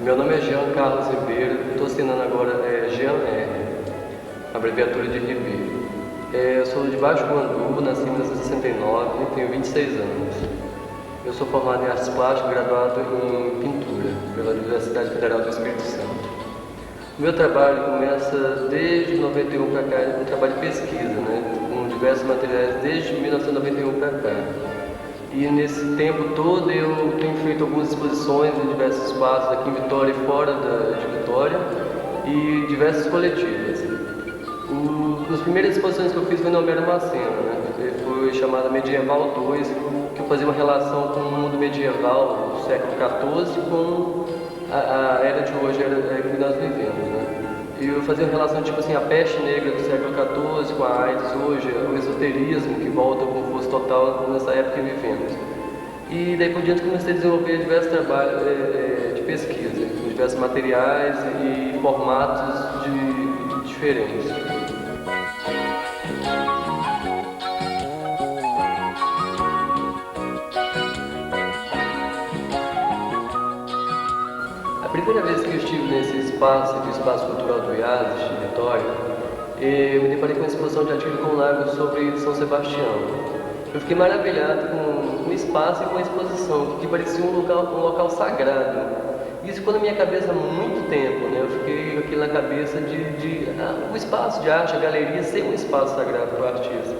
Meu nome é Jean Carlos Ribeiro, estou assinando agora Jean R, abreviatura de Ribeiro. Eu sou de Baixo Guandu, nasci em 1969 e tenho 26 anos. Eu sou formado em Artes Plásticas, graduado em Pintura pela Universidade Federal do Espírito Santo. O meu trabalho começa desde 91 para cá, um trabalho de pesquisa, com diversos materiais desde 1991 para cá. E nesse tempo todo eu tenho feito algumas exposições em diversos espaços aqui em Vitória e fora de Vitória e diversas coletivas. As primeiras exposições que eu fiz foi no Homero Macena, foi chamada Medieval 2, que eu fazia uma relação com o mundo medieval do século XIV com a era de hoje, a era que nós vivemos. E eu fazia uma relação tipo assim, a peste negra do século XIV com a AIDS hoje, o esoterismo que volta com força total nessa época que vivemos. E daí por diante comecei a desenvolver diversos trabalhos de pesquisa, com diversos materiais e formatos diferentes. A primeira vez que eu estive nesse espaço, aqui, o Espaço Cultural do IASES, de Vitória, eu me deparei com uma exposição de Atílio Conlago sobre São Sebastião. Eu fiquei maravilhado com o espaço e com a exposição, que parecia um local sagrado. Isso ficou na minha cabeça há muito tempo, Eu fiquei com aquilo na cabeça o espaço de arte, a galeria, ser um espaço sagrado para o artista.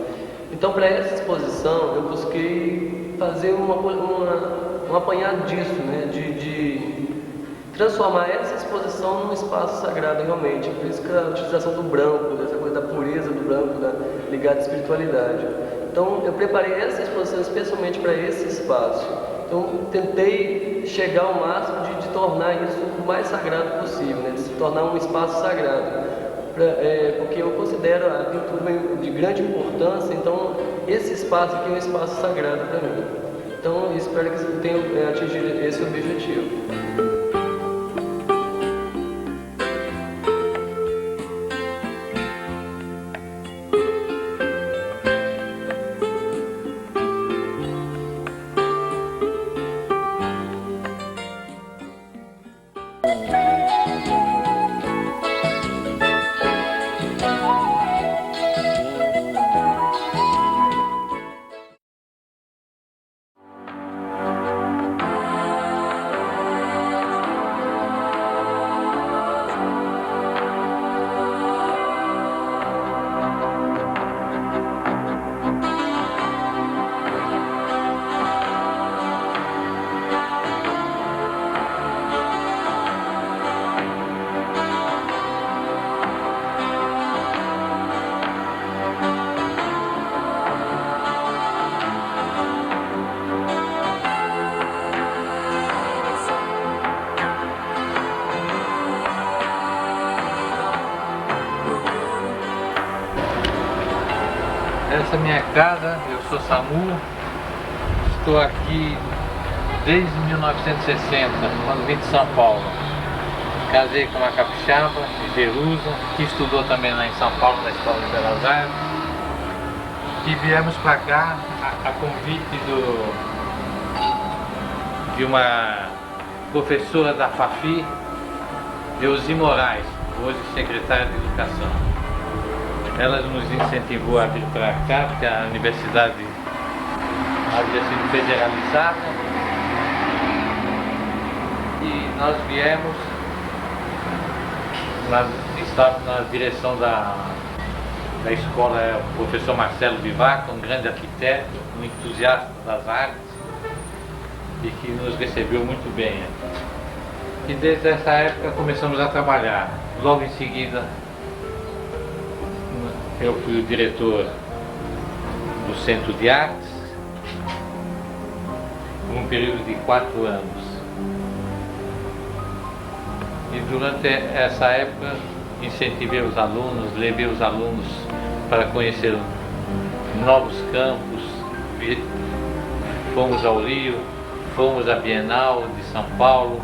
Então, para essa exposição, eu busquei fazer um apanhado disso, de transformar essa exposição num espaço sagrado realmente. Por isso que a utilização do branco, dessa coisa da pureza do branco, ligada à espiritualidade. Então eu preparei essa exposição especialmente para esse espaço. Então tentei chegar ao máximo de tornar isso o mais sagrado possível, de se tornar um espaço sagrado. Porque eu considero a pintura de grande importância, então esse espaço aqui é um espaço sagrado para mim. Então eu espero que eu tenha atingido esse objetivo. Essa é minha casa, eu sou Samu, estou aqui desde 1960, quando vim de São Paulo. Casei com uma capixaba de Jerusa, que estudou também lá em São Paulo, na Escola de Belas Artes. E viemos para cá a convite de uma professora da FAFI, Deusi Moraes, hoje secretária de Educação. Ela nos incentivou a vir para cá, porque a universidade havia sido federalizada. E nós viemos, estava na direção da escola o professor Marcelo Vivaco, um grande arquiteto, um entusiasta das artes, e que nos recebeu muito bem. E desde essa época começamos a trabalhar. Logo em seguida, eu fui o diretor do Centro de Artes por um período de 4 anos. E durante essa época incentivei os alunos, levei os alunos para conhecer novos campos, fomos ao Rio, fomos à Bienal de São Paulo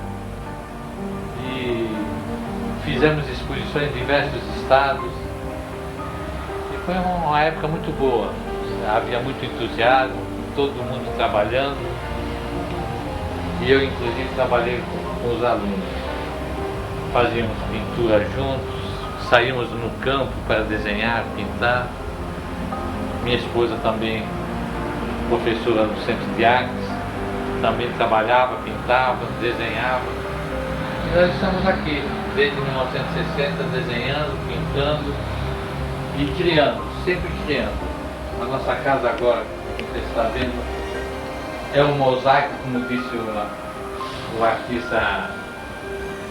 e fizemos exposições em diversos estados. Foi uma época muito boa, havia muito entusiasmo, todo mundo trabalhando, e eu inclusive trabalhei com os alunos. fazíamos pintura juntos, saímos no campo para desenhar, pintar. Minha esposa também, professora no Centro de Artes, também trabalhava, pintava, desenhava. E nós estamos aqui, desde 1960, desenhando, pintando e criando, sempre criando. A nossa casa agora, como você está vendo, é um mosaico, como disse o artista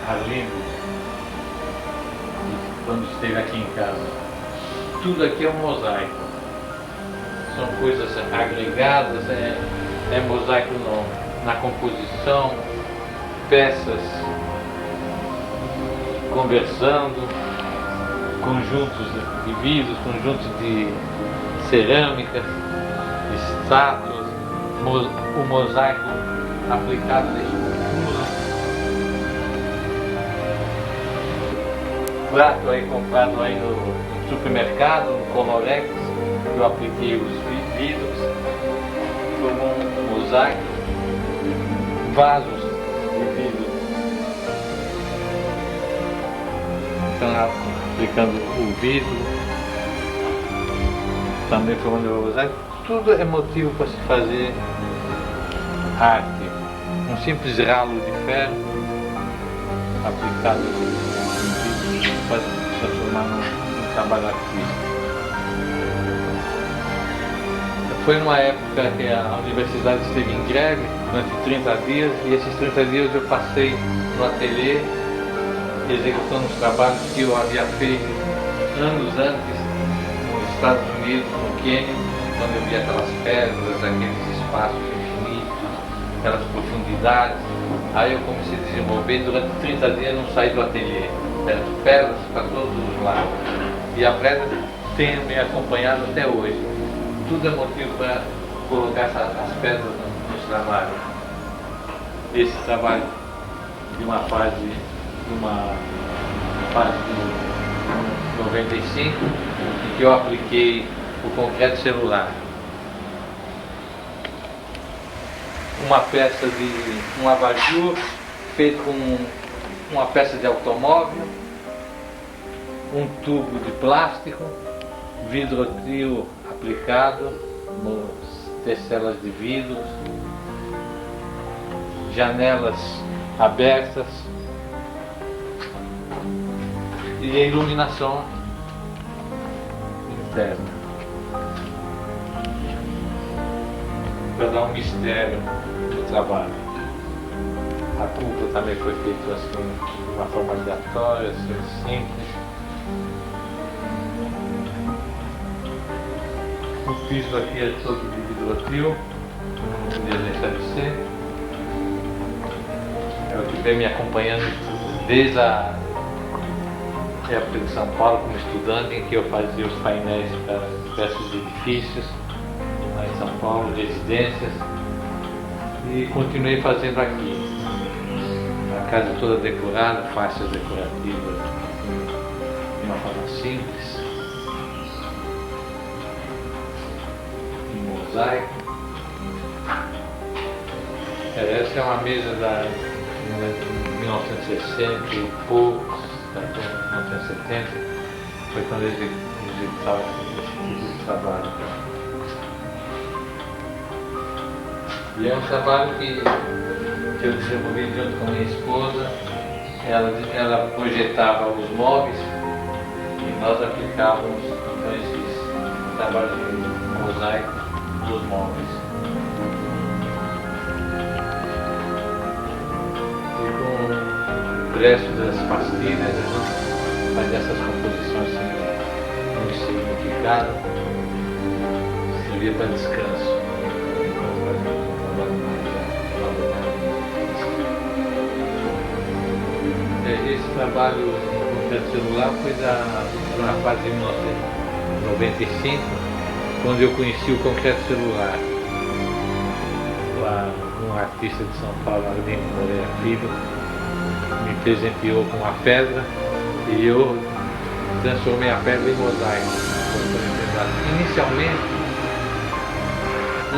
Arlindo, quando esteve aqui em casa. Tudo aqui é um mosaico. São coisas agregadas, é mosaico na composição, peças conversando, conjuntos de vidros, conjuntos de cerâmicas, estátuas, o mosaico aplicado na escultura. Prato aí comprado aí no supermercado, no Colorex, que eu apliquei os vidros, como um mosaico, vasos de vidro. Então aplicando o vidro, também formando o mosaico. Tudo é motivo para se fazer arte. Um simples ralo de ferro aplicado no vidro para se transformar num trabalho artístico. Foi numa época que a universidade esteve em greve durante 30 dias e esses 30 dias eu passei no ateliê executando os trabalhos que eu havia feito anos antes nos Estados Unidos, no Quênia, quando eu via aquelas pedras, aqueles espaços infinitos, aquelas profundidades. Aí eu comecei a desenvolver, durante 30 dias não saí do ateliê, eram pedras para todos os lados. E a pedra tem me acompanhado até hoje. Tudo é motivo para colocar as pedras nos trabalhos. Esse trabalho de uma fase de 95, em que eu apliquei o concreto celular. Uma peça de um abajur feito com uma peça de automóvel, um tubo de plástico, vidrotril aplicado, testelas de vidros, janelas abertas e a iluminação interna para dar um mistério no trabalho. A cúpula também foi feita assim, de uma forma aleatória, assim, simples. O piso aqui é todo de vidrotril, não podia deixar de ser. É o que vem me acompanhando desde a época de São Paulo como estudante, em que eu fazia os painéis para diversos edifícios lá em São Paulo, residências, e continuei fazendo aqui. A casa toda decorada, faixas decorativas de uma forma simples, em mosaico. Essa é uma mesa de 1960 e poucos, até 1970, foi quando eu executava esse tipo de trabalho. E é um trabalho que eu desenvolvi junto com minha esposa. Ela projetava os móveis e nós aplicávamos então, esses trabalhos de mosaico nos móveis. E com o resto das pastilhas a gente fazia essas composições assim, muito significado, servia para descanso. Esse trabalho no concreto celular foi na fase de 1995, quando eu conheci o concreto celular. Um artista de São Paulo, Arlindo Moreira Filho, me presenteou com uma pedra e eu transformei a pedra em mosaico.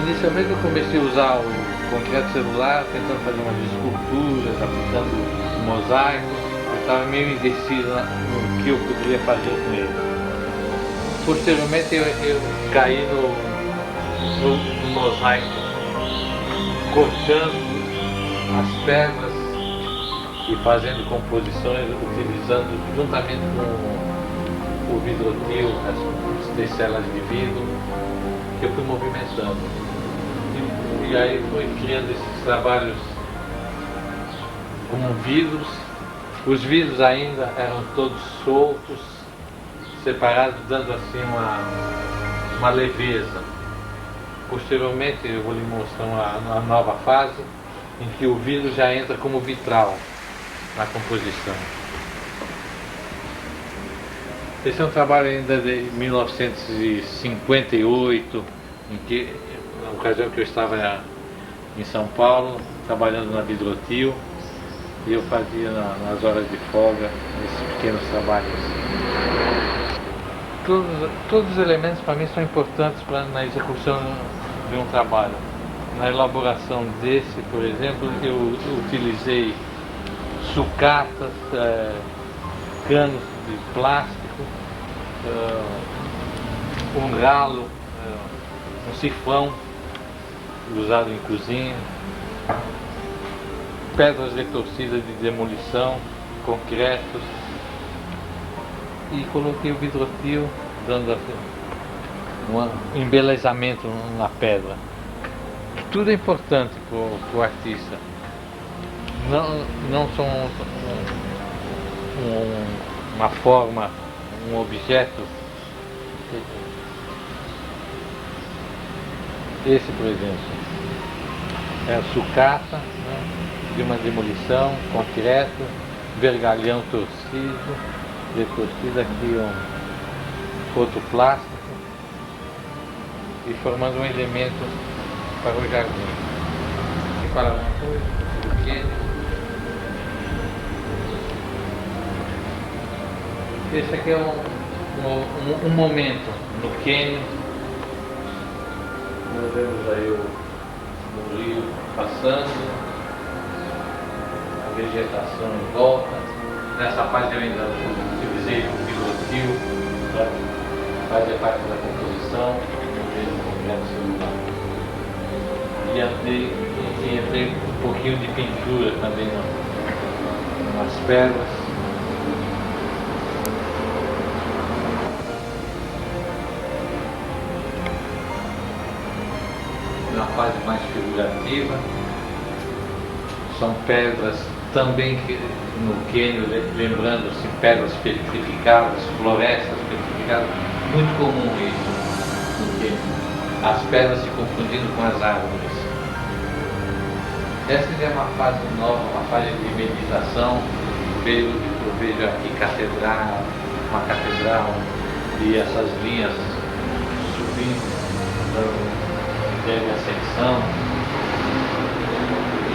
Inicialmente eu comecei a usar o concreto celular, tentando fazer umas esculturas, aplicando mosaicos, estava meio indeciso no que eu poderia fazer com ele. Posteriormente eu caí no mosaico, cortando as pedras e fazendo composições, utilizando juntamente com o vidrotil, as testelas de vidro, que eu fui movimentando. E aí fui criando esses trabalhos com vidros. Os vidros ainda eram todos soltos, separados, dando assim uma leveza. Posteriormente eu vou lhe mostrar uma nova fase em que o vidro já entra como vitral na composição. Esse é um trabalho ainda de 1958, na ocasião que eu estava em São Paulo, trabalhando na Vidrotil, e eu fazia nas horas de folga esses pequenos trabalhos. Todos os elementos para mim são importantes na execução de um trabalho. Na elaboração desse, por exemplo, eu utilizei sucatas, canos de plástico, um ralo, um sifão usado em cozinha, pedras retorcidas de demolição, concretos, e coloquei o vidrotil dando um embelezamento na pedra. Tudo é importante para o artista. Não são uma forma, um objeto. Esse, por exemplo, é a sucata, né, de uma demolição, concreto, vergalhão torcido, retorcido aqui outro plástico, e formando um elemento para o jardim. E para uma coisa pequena. Esse aqui é um momento no cânion. Nós vemos aí o rio passando, a vegetação em volta. Nessa parte eu ainda utilizei o vidrotil para fazer parte da composição, no celular. E entrei um pouquinho de pintura também nas pedras. Na fase mais figurativa, são pedras também que no cânion, lembrando-se, pedras petrificadas, florestas petrificadas, muito comum isso no cânion, as pedras se confundindo com as árvores. Essa é uma fase nova, uma fase de meditação. Eu vejo aqui uma catedral e essas linhas subindo, deve ascensão,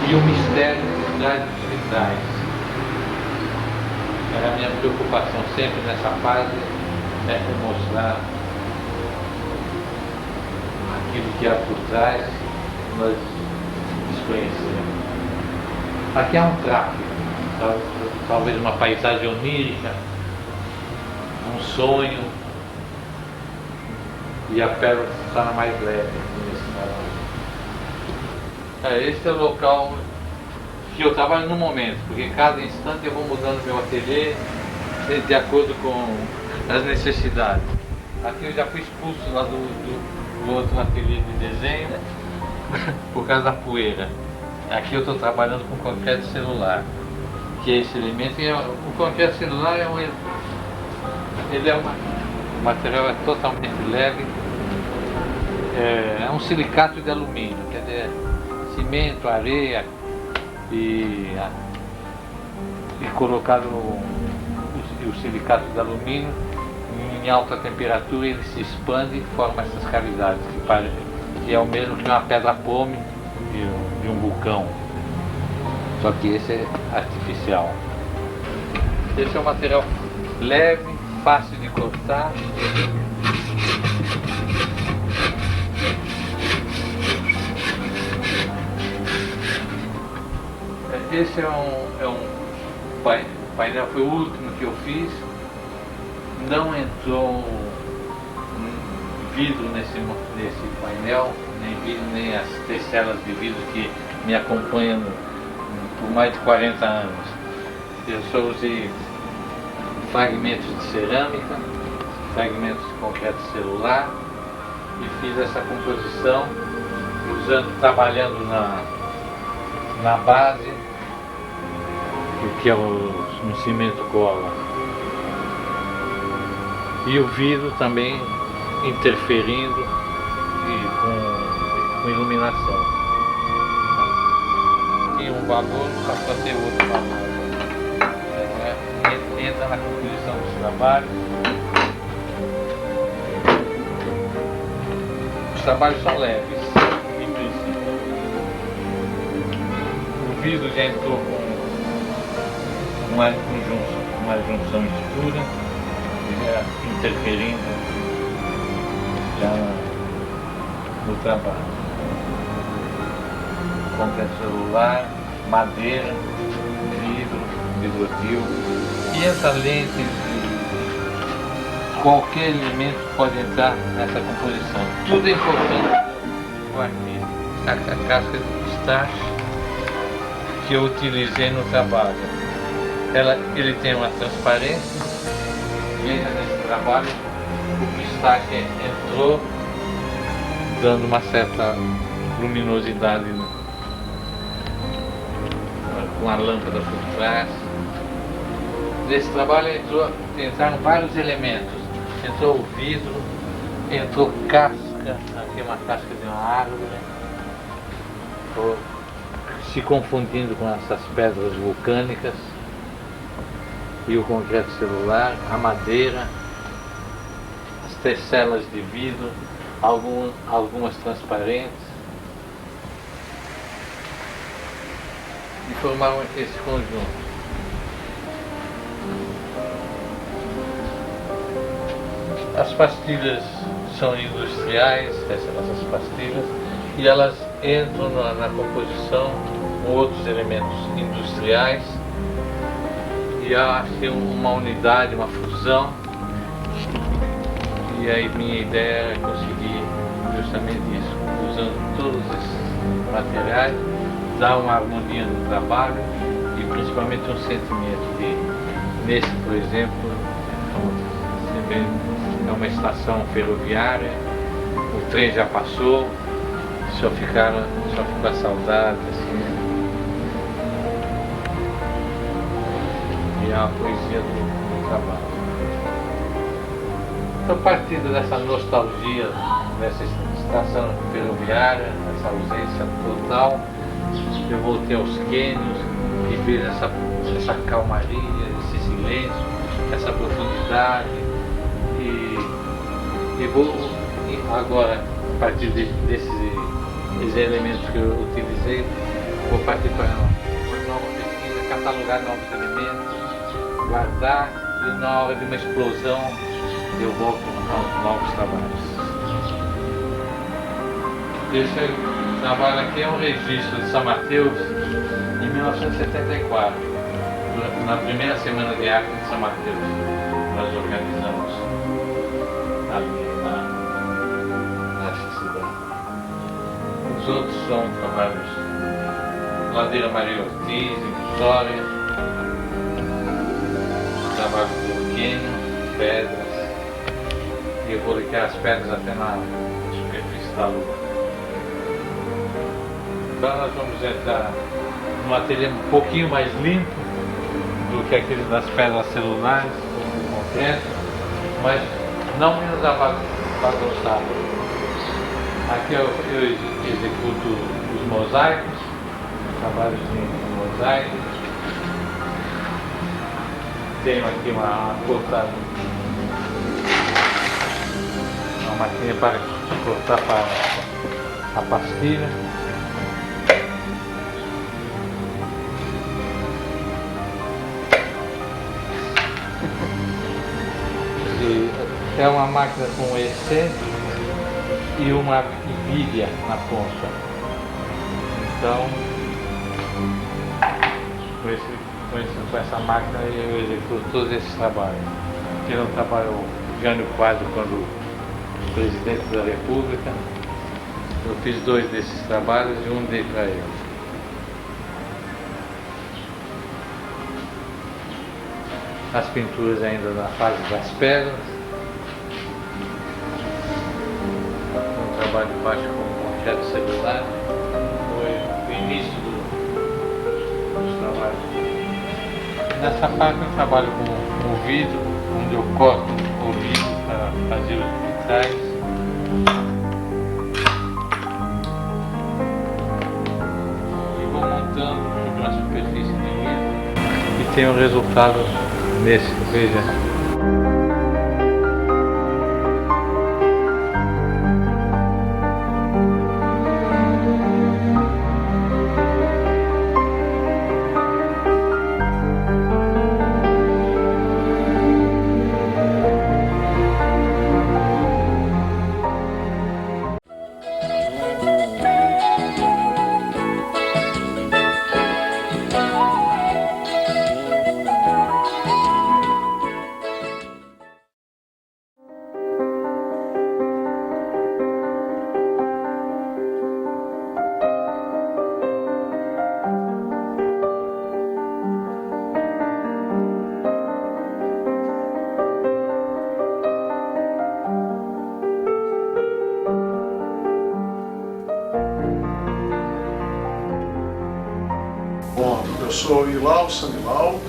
e o mistério por trás dos vitrais. Era a minha preocupação sempre nessa fase, é mostrar aquilo que há por trás, nós desconhecemos. Aqui há um tráfego, talvez uma paisagem onírica, um sonho, e a pérola está mais leve nesse trabalho. Esse é o local que eu trabalho no momento, porque cada instante eu vou mudando meu ateliê de acordo com as necessidades. Aqui eu já fui expulso lá do outro ateliê de desenho por causa da poeira. Aqui eu estou trabalhando com concreto celular, que é esse elemento. E o concreto celular o material é totalmente leve, é um silicato de alumínio, quer dizer, cimento, areia e colocado o silicato de alumínio em alta temperatura, ele se expande e forma essas cavidades, que é o mesmo que uma pedra pome de um vulcão, só que esse é artificial. Esse é um material leve, fácil de cortar. Esse é um painel foi o último que eu fiz. Não entrou vidro nesse painel, nem vidro, nem as testelas de vidro que me acompanham por mais de 40 anos. Eu só usei fragmentos de cerâmica, fragmentos de concreto celular e fiz essa composição trabalhando na base, que é um cimento cola, e o vidro também interferindo e com iluminação. Tinha um valor, passou a ter outro valor. Entra na composição dos trabalhos. Os trabalhos são leves, em princípio. O vidro já entrou com uma junção escura, já interferindo já no trabalho. Concreto celular, madeira, vidro, e essa lente de qualquer elemento pode entrar nessa composição. Tudo é importante. Aqui, a casca de pistache que eu utilizei no trabalho. Ele tem uma transparência. Veja nesse trabalho, o pistache entrou dando uma certa luminosidade com a lâmpada por trás. Nesse trabalho entraram vários elementos. Entrou o vidro, entrou casca, aqui é uma casca de uma árvore, se confundindo com essas pedras vulcânicas, e o concreto celular, a madeira, as testelas de vidro, algumas transparentes, e formaram esse conjunto. As pastilhas são industriais, essas pastilhas, e elas entram na composição com outros elementos industriais, e há uma unidade, uma fusão, e aí minha ideia é conseguir justamente isso, usando todos esses materiais, dar uma harmonia no trabalho e principalmente um sentimento nesse, por exemplo, é uma estação ferroviária, o trem já passou, só ficou a saudade, assim, e a poesia do trabalho. Então, partindo dessa nostalgia, dessa estação ferroviária, dessa ausência total, eu voltei aos cânions e vejo essa calmaria, esse silêncio, essa profundidade. E vou agora, a partir desses elementos que eu utilizei, vou partir para uma nova pesquisa, catalogar novos elementos, guardar, e na hora de uma explosão eu volto aos novos trabalhos. Esse trabalho aqui é um registro de São Mateus em 1974, na primeira semana de arte de São Mateus. Nós organizamos ali nessa cidade. Os outros são trabalhos Ladeira Maria Ortiz, em Vitória, trabalho do cânion, pedras, e eu vou ligar as pedras até na superfície da lua. Agora nós vamos entrar num ateliê um pouquinho mais limpo do que aquele das pedras celulares, do concreto, mas não menos bagunçado. Aqui eu executo os mosaicos, trabalhos de mosaico. Tenho aqui uma máquina para cortar a pastilha. É uma máquina com EC e uma bilha na ponta. Então, com esse com essa máquina eu executo todos esses trabalhos. Aqui no trabalho Jânio Quadro quando presidente da República. Eu fiz 2 desses trabalhos e um dei para ele. As pinturas ainda na fase das pérolas. Um trabalho baixo com objeto celular. Foi o início dos trabalhos. Nessa parte eu trabalho com o vidro, onde eu corto o vidro para fazer os vitrais. E vou montando sobre uma superfície de vidro. E tenho o resultado nesse, veja. Bom, eu sou Ilau Sanilau,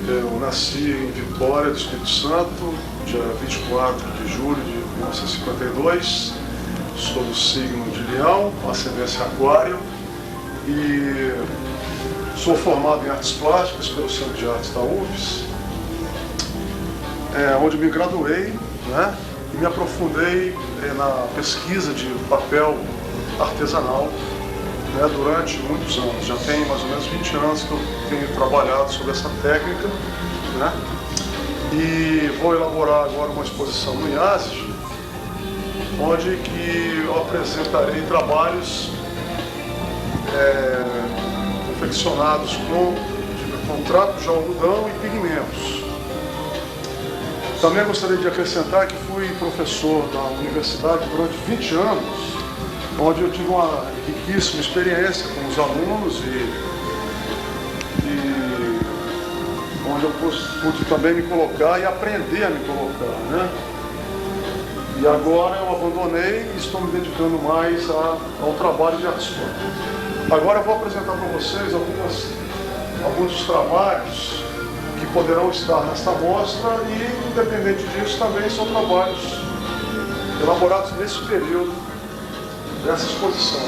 eu nasci em Vitória do Espírito Santo, dia 24 de julho de 1952, sou do signo de Leão, com ascendência Aquário, e sou formado em Artes Plásticas pelo Centro de Artes da UFES, onde me graduei, né, e me aprofundei na pesquisa de papel artesanal, né, durante muitos anos. Já tem mais ou menos 20 anos que eu tenho trabalhado sobre essa técnica, né? E vou elaborar agora uma exposição no IASES, onde que eu apresentarei trabalhos confeccionados com trapos de algodão e pigmentos. Também gostaria de acrescentar que fui professor da universidade durante 20 anos, onde eu tive uma riquíssima experiência com os alunos e onde eu pude também me colocar e aprender a me colocar, né? E agora eu abandonei e estou me dedicando mais ao trabalho de artes plásticas. Agora eu vou apresentar para vocês alguns dos trabalhos que poderão estar nesta mostra e, independente disso, também são trabalhos elaborados nesse período dessa exposição.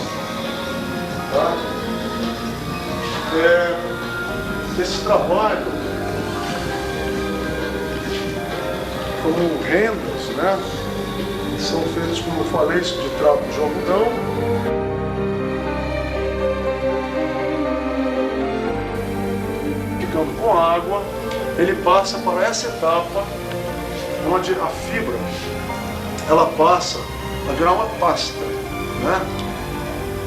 Tá? Esse trabalho, como rendas, né, são feitos, como eu falei, de trapo de algodão. Ficando com água, ele passa para essa etapa, onde a fibra, ela passa a virar uma pasta, né?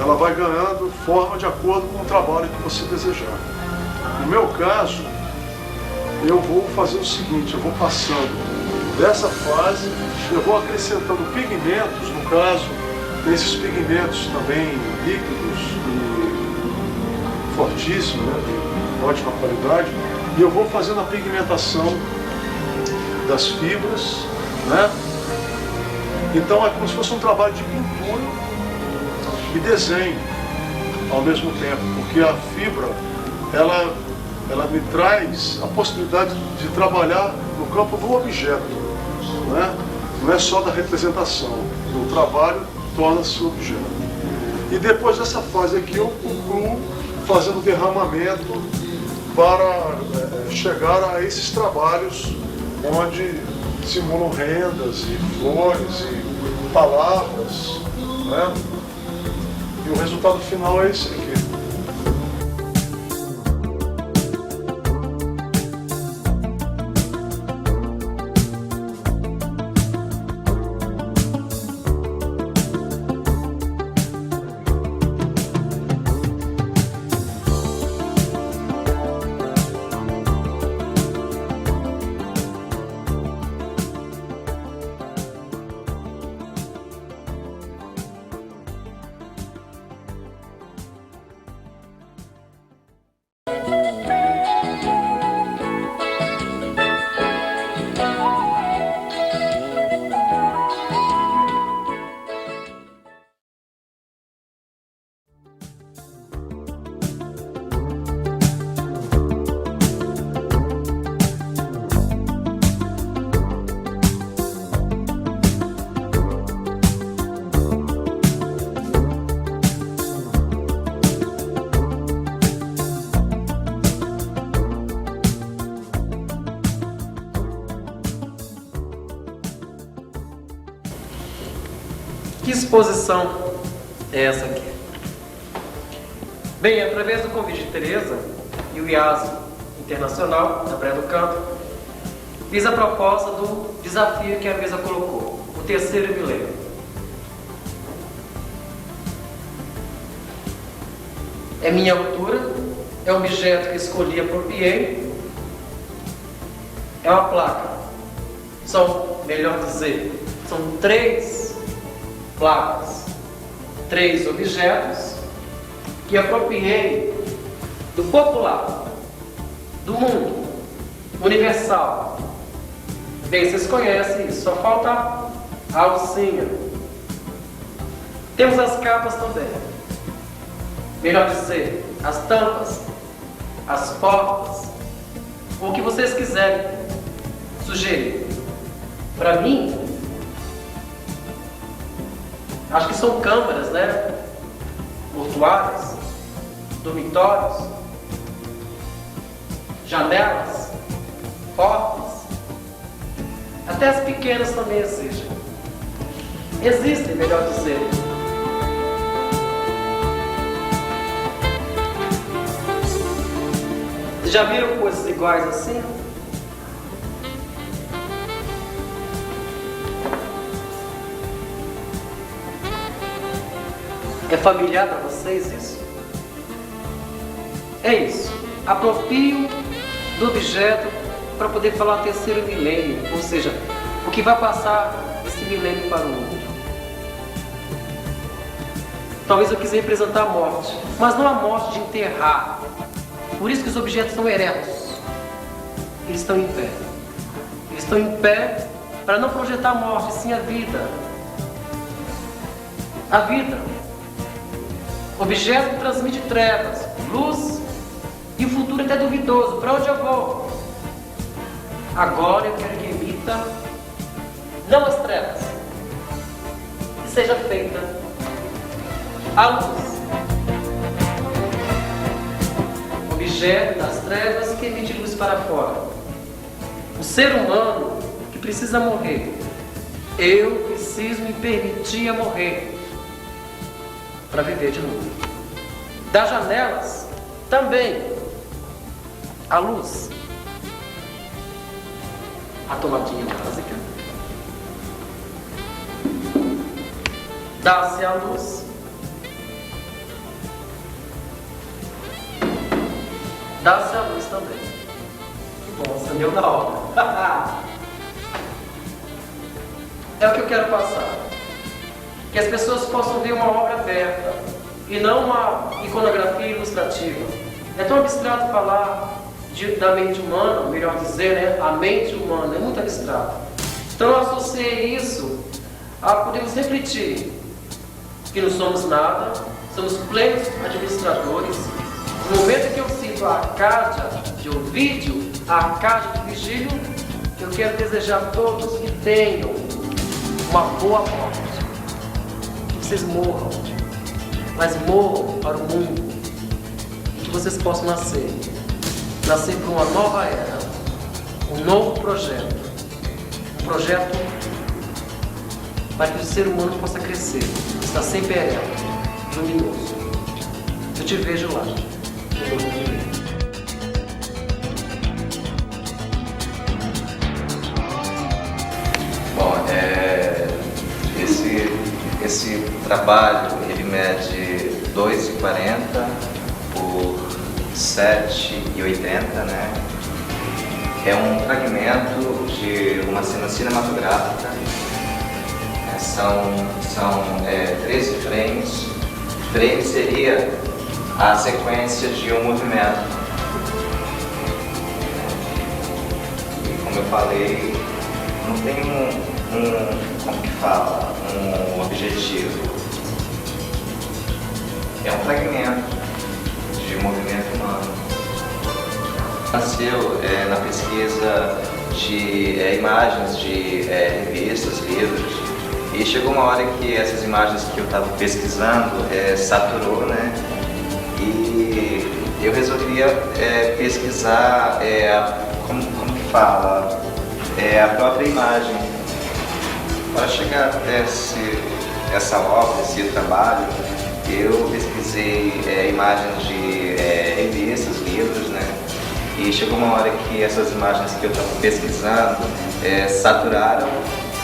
Ela vai ganhando forma de acordo com o trabalho que você desejar. No meu caso, eu vou fazer o seguinte, eu vou passando dessa fase, eu vou acrescentando pigmentos, no caso, esses pigmentos também líquidos e fortíssimos, né, de ótima qualidade, e eu vou fazendo a pigmentação das fibras, né? Então é como se fosse um trabalho de pintura e desenho ao mesmo tempo, porque a fibra, ela me traz a possibilidade de trabalhar no campo do objeto, né? Não é só da representação, o trabalho torna-se objeto. E depois dessa fase aqui eu concluo fazendo derramamento para chegar a esses trabalhos onde simulam rendas e flores e palavras, né? E o resultado final é esse aqui. Que exposição é essa aqui? Bem, através do convite de Tereza e o IASO Internacional da Praia do Canto, fiz a proposta do desafio que a mesa colocou, o terceiro milênio. É minha altura, é um objeto que escolhi e apropriei, é uma placa. São, melhor dizer, são 3 placas, 3 objetos que apropriei do popular, do mundo universal. Bem, vocês conhecem isso, só falta a alcinha. Temos as capas também. Melhor dizer, as tampas, as portas, ou o que vocês quiserem sugerir. Para mim, acho que são câmaras, né? Mortuárias, dormitórios, janelas, portas, até as pequenas também existem. Existem, melhor dizer. Já viram coisas iguais assim? É familiar para vocês isso? É isso. Aproprio do objeto para poder falar terceiro milênio, ou seja, o que vai passar esse milênio para o mundo. Talvez eu quisesse representar a morte, mas não a morte de enterrar. Por isso que os objetos são eretos. Eles estão em pé. Eles estão em pé para não projetar a morte, sim a vida. A vida. Objeto que transmite trevas, luz e o futuro até duvidoso. Para onde eu vou? Agora eu quero que emita não as trevas, que seja feita a luz. Objeto das trevas que emite luz para fora. O ser humano que precisa morrer. Eu preciso me permitir a morrer para viver de novo. Das janelas também a luz, a tomadinha básica, dá-se a luz, dá-se a luz também. Que bom, você deu na hora. É o que eu quero passar. Que as pessoas possam ver uma obra aberta e não uma iconografia ilustrativa. É tão abstrato falar da mente humana, melhor dizer, né? A mente humana é muito abstrato. Então eu associei isso a podermos refletir que não somos nada, somos plenos administradores. No momento que eu sinto a Arcádia de Ovídio, a Arcádia de Virgílio, eu quero desejar a todos que tenham uma boa morte. Que vocês morram, mas morram para o mundo. Que vocês possam nascer para uma nova era, um novo projeto. Um projeto para que o ser humano possa crescer, estar sempre ereto, luminoso. Eu te vejo lá. Bom, esse trabalho ele mede 2,40 por 7,80, né? É um fragmento de uma cena cinematográfica. São 13 frames. Frame seria a sequência de um movimento. E como eu falei, não tem como que fala, um objetivo. É um fragmento de movimento humano. Nasceu na pesquisa de imagens de revistas, livros, e chegou uma hora que essas imagens que eu estava pesquisando saturou, né? E eu resolvia pesquisar como que fala, a própria imagem, para chegar até essa obra, esse trabalho, eu pesquisei imagens de revistas, livros, né? E chegou uma hora que essas imagens que eu estava pesquisando saturaram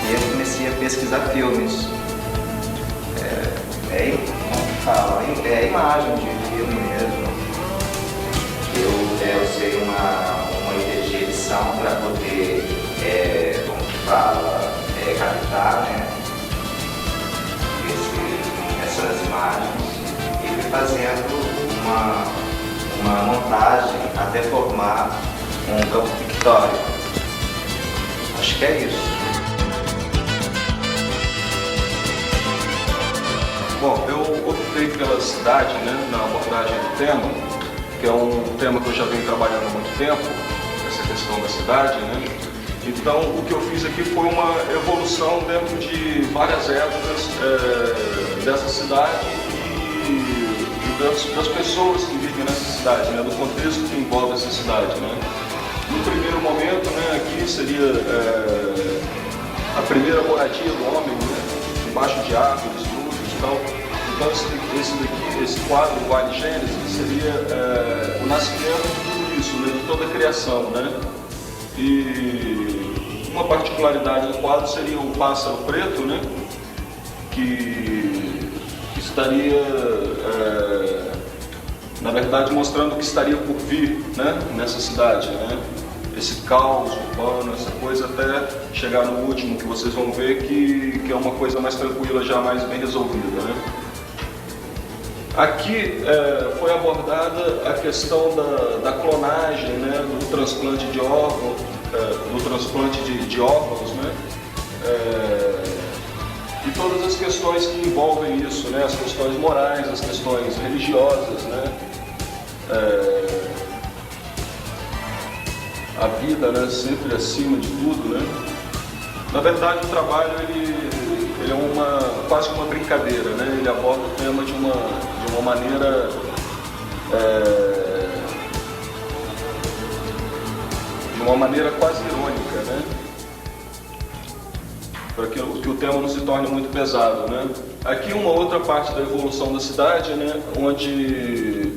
e eu comecei a pesquisar filmes. Como fala? É imagem de filme mesmo. Eu usei uma edição para poder, como que fala, captar, né, essas imagens e fui fazendo uma montagem até formar um campo pictórico. Acho que é isso. Bom, eu optei pela cidade, né, na abordagem do tema, que é um tema que eu já venho trabalhando há muito tempo, essa questão da cidade, né? Então, o que eu fiz aqui foi uma evolução dentro de várias épocas dessa cidade e das pessoas que vivem nessa cidade, né? Do contexto que envolve essa cidade, né? No primeiro momento, né, aqui seria a primeira moradia do homem, né? Embaixo de árvores, frutos e tal. Então, esse quadro, o Vale Gênesis, seria o nascimento de tudo isso, né? De toda a criação, né? E uma particularidade do quadro seria o pássaro preto, né? Que estaria, na verdade, mostrando o que estaria por vir, né? Nessa cidade, né? Esse caos urbano, essa coisa, até chegar no último, que vocês vão ver que é uma coisa mais tranquila, já mais bem resolvida, né? Aqui foi abordada a questão da clonagem, né, do transplante de órgãos, de órgãos, né, e todas as questões que envolvem isso, né, as questões morais, as questões religiosas, né, a vida, né, sempre acima de tudo, né. Na verdade, o trabalho ele é quase uma brincadeira, né? Ele aborda o tema de uma maneira quase irônica, né? Para que o tema não se torne muito pesado, né? Aqui uma outra parte da evolução da cidade, né? Onde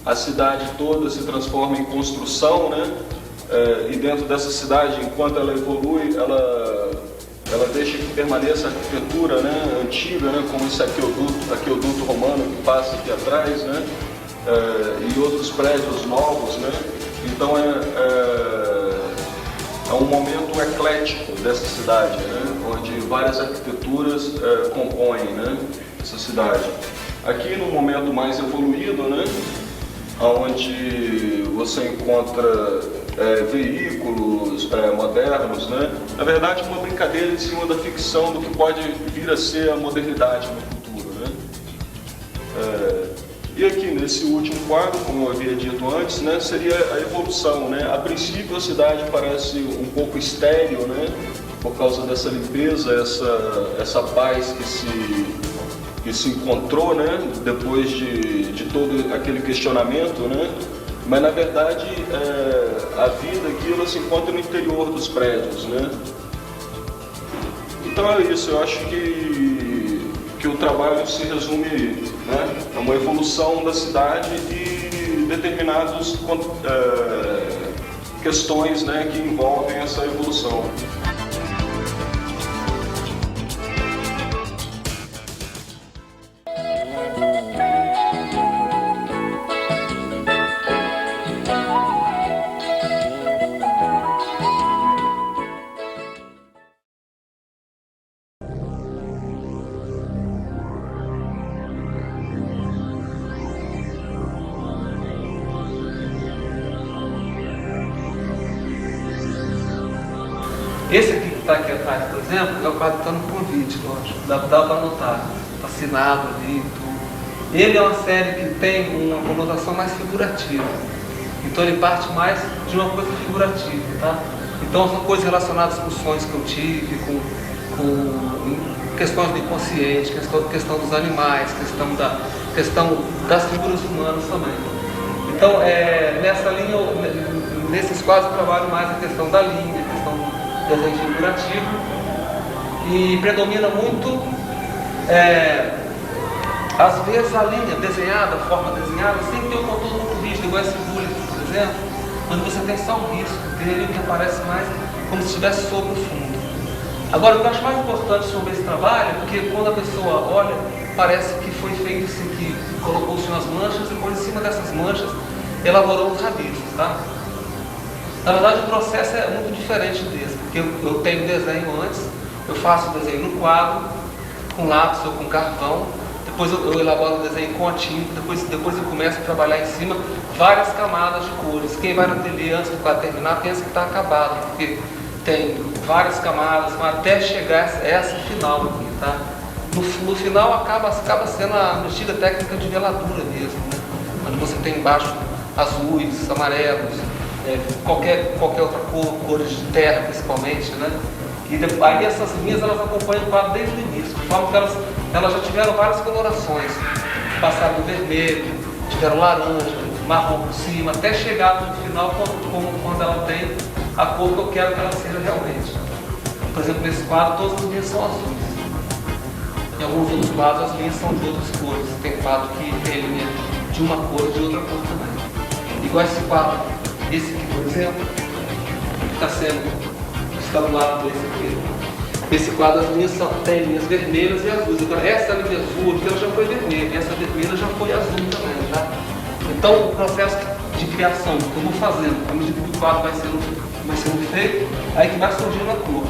a cidade toda se transforma em construção, né? E dentro dessa cidade, enquanto ela evolui, ela deixa que permaneça a arquitetura, né, antiga, né, como esse aqueduto romano que passa aqui atrás, né, e outros prédios novos, né. Então é um momento eclético dessa cidade, né, onde várias arquiteturas compõem, né, essa cidade. Aqui no momento mais evoluído, né, onde você encontra veículos modernos, né? Na verdade, uma brincadeira em cima da ficção do que pode vir a ser a modernidade no futuro, né? E aqui nesse último quadro, como eu havia dito antes, né, seria a evolução, né? A princípio a cidade parece um pouco estéril, né? Por causa dessa limpeza, essa paz que se encontrou, né? Depois de todo aquele questionamento, né? Mas na verdade a vida aqui ela se encontra no interior dos prédios, né? Então é isso, eu acho que o trabalho se resume, né, a uma evolução da cidade e determinadas questões, né, que envolvem essa evolução. Esse aqui que está aqui atrás, por exemplo, é o quadro que está no convite, lógico. Dá para anotar, está assinado ali e tudo. Ele é uma série que tem uma conotação mais figurativa. Então ele parte mais de uma coisa figurativa, tá? Então são coisas relacionadas com sonhos que eu tive, com questões do inconsciente, questão dos animais, questão das figuras humanas também. Então nessa linha, nesses quadros eu trabalho mais a questão da linha, a questão do desenho figurativo, e predomina muito Às vezes a linha desenhada, a forma desenhada, sem ter um contorno muito rígido, igual esse bullet, por exemplo, onde você tem só um risco dele que aparece mais como se estivesse sobre o fundo. Agora, o que eu acho mais importante sobre esse trabalho é porque quando a pessoa olha, parece que foi feito assim, que colocou-se umas manchas e por cima dessas manchas elaborou os rabiscos, tá? Na verdade, o processo é muito diferente desse, porque eu tenho desenho antes, eu faço o desenho no quadro, com lápis ou com carvão, depois eu elaboro o desenho com a tinta, depois eu começo a trabalhar em cima várias camadas de cores. Quem vai no ateliê antes do quadro terminar pensa que está acabado, porque tem várias camadas até chegar essa final aqui, tá? No final acaba sendo a antiga técnica de veladura mesmo, né? Onde você tem embaixo azuis, amarelos, qualquer outra cores de terra principalmente, né? E aí essas linhas elas acompanham o quadro desde o início, de forma que elas já tiveram várias colorações, passaram do vermelho, tiveram laranja, marrom por cima, até chegar no final quando ela tem a cor que eu quero que ela seja realmente. Por exemplo, nesse quadro todas as linhas são azuis. Em alguns outros quadros as linhas são de outras cores. Tem quadro que tem linha de uma cor e de outra cor também. Igual esse quadro, esse aqui por exemplo, está do lado desse aqui. Esse quadro as linhas tem linhas vermelhas e azuis. Agora essa linha azul aqui ela já foi vermelha e essa vermelha já foi azul também, tá? Então o processo de criação que eu vou fazendo, à medida que o quadro vai sendo feito, aí que vai surgindo a cor.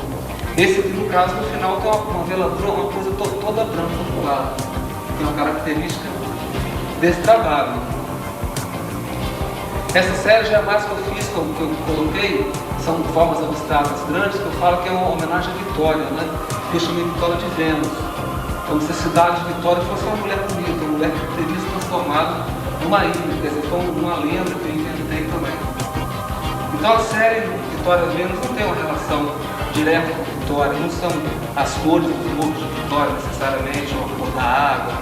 Esse aqui no caso, no final tem uma veladura, uma coisa toda branca no quadro. Que é uma característica desse trabalho. Essa série já é mais que eu fiz, que eu coloquei, são formas abstratas grandes, que eu falo que é uma homenagem à Vitória, né? Que eu chamei Vitória de Vênus. Como se a cidade de Vitória fosse uma mulher bonita, uma mulher que teria se transformado numa ilha, quer dizer, foi uma lenda que eu inventei também. Então a série Vitória e Vênus não tem uma relação direta com Vitória, não são as cores do corpo de Vitória necessariamente, ou a cor da água,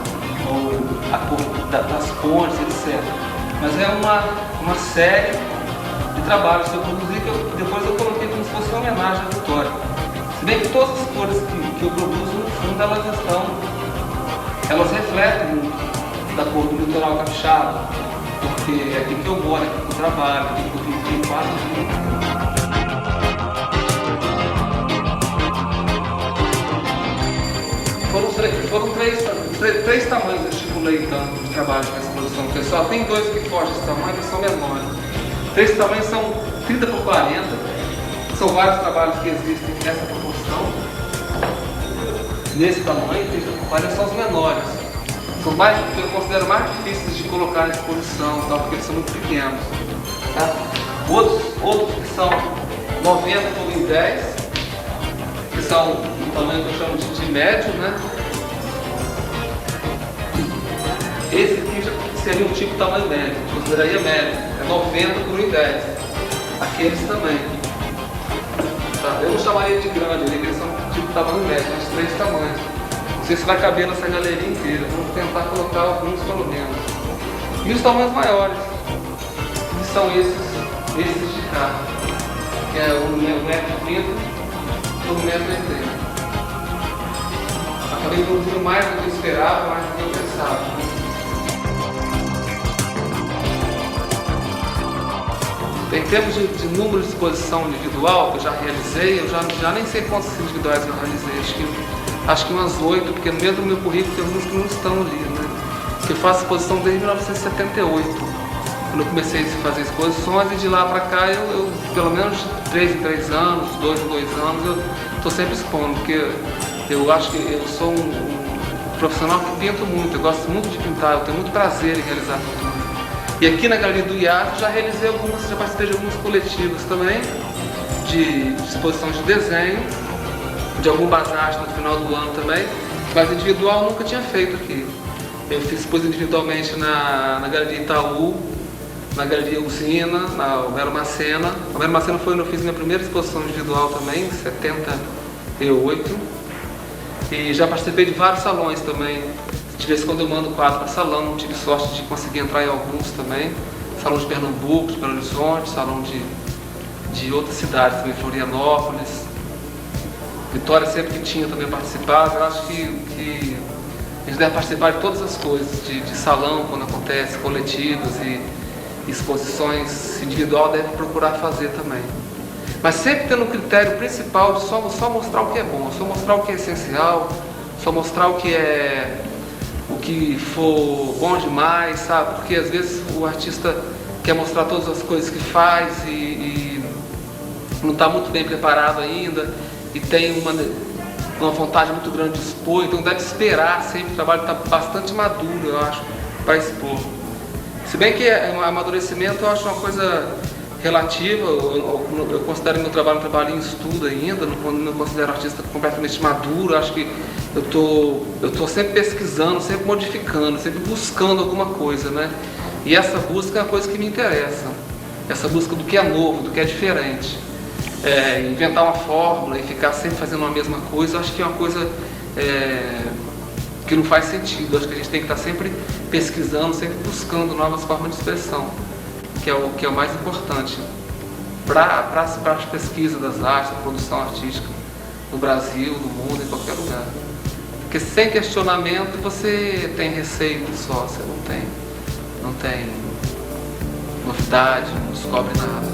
ou a cor das pontes, etc. Mas é uma série de trabalhos que eu produzi que depois eu coloquei como se fosse uma homenagem à Vitória. Se bem que todas as cores que eu produzo, no fundo, elas refletem muito da cor do litoral capixaba, porque é aqui que eu moro, é aqui que eu trabalho, é aqui que eu vivo quase tudo. Foram três tamanhos que eu estipulei então de trabalho nessa produção, porque só tem dois que fogem desse tamanho, que são menores. Três tamanhos são 30 por 40, são vários trabalhos que existem nessa proporção. Nesse tamanho, 30 por 40 são os menores. São mais, que eu considero mais difíceis de colocar em exposição, tá? Porque eles são muito pequenos. Tá? Outros que são 90 por 10, que são um tamanho que eu chamo de médio, né? Esse aqui já seria um tipo de tamanho médio, eu consideraria médio, é 90 por 10. Aqueles também. Tá? Eu não chamaria de grande, eles são um tipo de tamanho médio, são os três tamanhos. Não sei se vai caber nessa galeria inteira, vamos tentar colocar alguns pelo menos. E os tamanhos maiores, que são esses de cá, que é 1,30 por 1,80. Acabei produzindo mais do que eu esperava, mais do que eu pensava. Em termos de número de exposição individual que eu já realizei, eu já nem sei quantos individuais eu realizei, acho que umas 8, porque no meio do meu currículo tem alguns que não estão ali, né? Porque eu faço exposição desde 1978, quando eu comecei a fazer exposições, e de lá para cá eu pelo menos de 3 em 3 anos, 2 em 2 anos, eu estou sempre expondo, porque eu acho que eu sou um profissional que pinto muito, eu gosto muito de pintar, eu tenho muito prazer em realizar pintura. E aqui na Galeria do IASO já realizei já participei de alguns coletivos também, de exposição de desenho, de algum bazar no final do ano também, mas individual eu nunca tinha feito aqui. Eu fiz exposição individualmente na Galeria Itaú, na Galeria Usina, na Homero Macena. A Homero Macena foi onde eu fiz minha primeira exposição individual também, em 78. E já participei de vários salões também. De vez em quando eu mando quadro para salão, não tive sorte de conseguir entrar em alguns também. Salão de Pernambuco, de Belo Horizonte, salão de outras cidades também, Florianópolis. Vitória sempre que tinha também participado. Eu acho que Eles devem participar de todas as coisas, de salão, quando acontece, coletivos e exposições individual, devem procurar fazer também. Mas sempre tendo o critério principal de só mostrar o que é bom, só mostrar o que é essencial, só mostrar o que for bom demais, sabe? Porque às vezes o artista quer mostrar todas as coisas que faz e não está muito bem preparado ainda e tem uma vontade muito grande de expor, então deve esperar sempre, o trabalho está bastante maduro, eu acho, para expor. Se bem que o amadurecimento eu acho uma coisa relativa, eu considero meu trabalho um trabalho em estudo ainda, não me considero artista completamente maduro, acho que eu tô sempre pesquisando, sempre modificando, sempre buscando alguma coisa, né? E essa busca é uma coisa que me interessa, essa busca do que é novo, do que é diferente. Inventar uma fórmula e ficar sempre fazendo a mesma coisa, acho que é uma coisa que não faz sentido. Acho que a gente tem que estar sempre pesquisando, sempre buscando novas formas de expressão, que é o mais importante para as pesquisas das artes, a produção artística no Brasil, no mundo, em qualquer lugar. Porque sem questionamento você tem receita só, você não tem novidade, não descobre nada.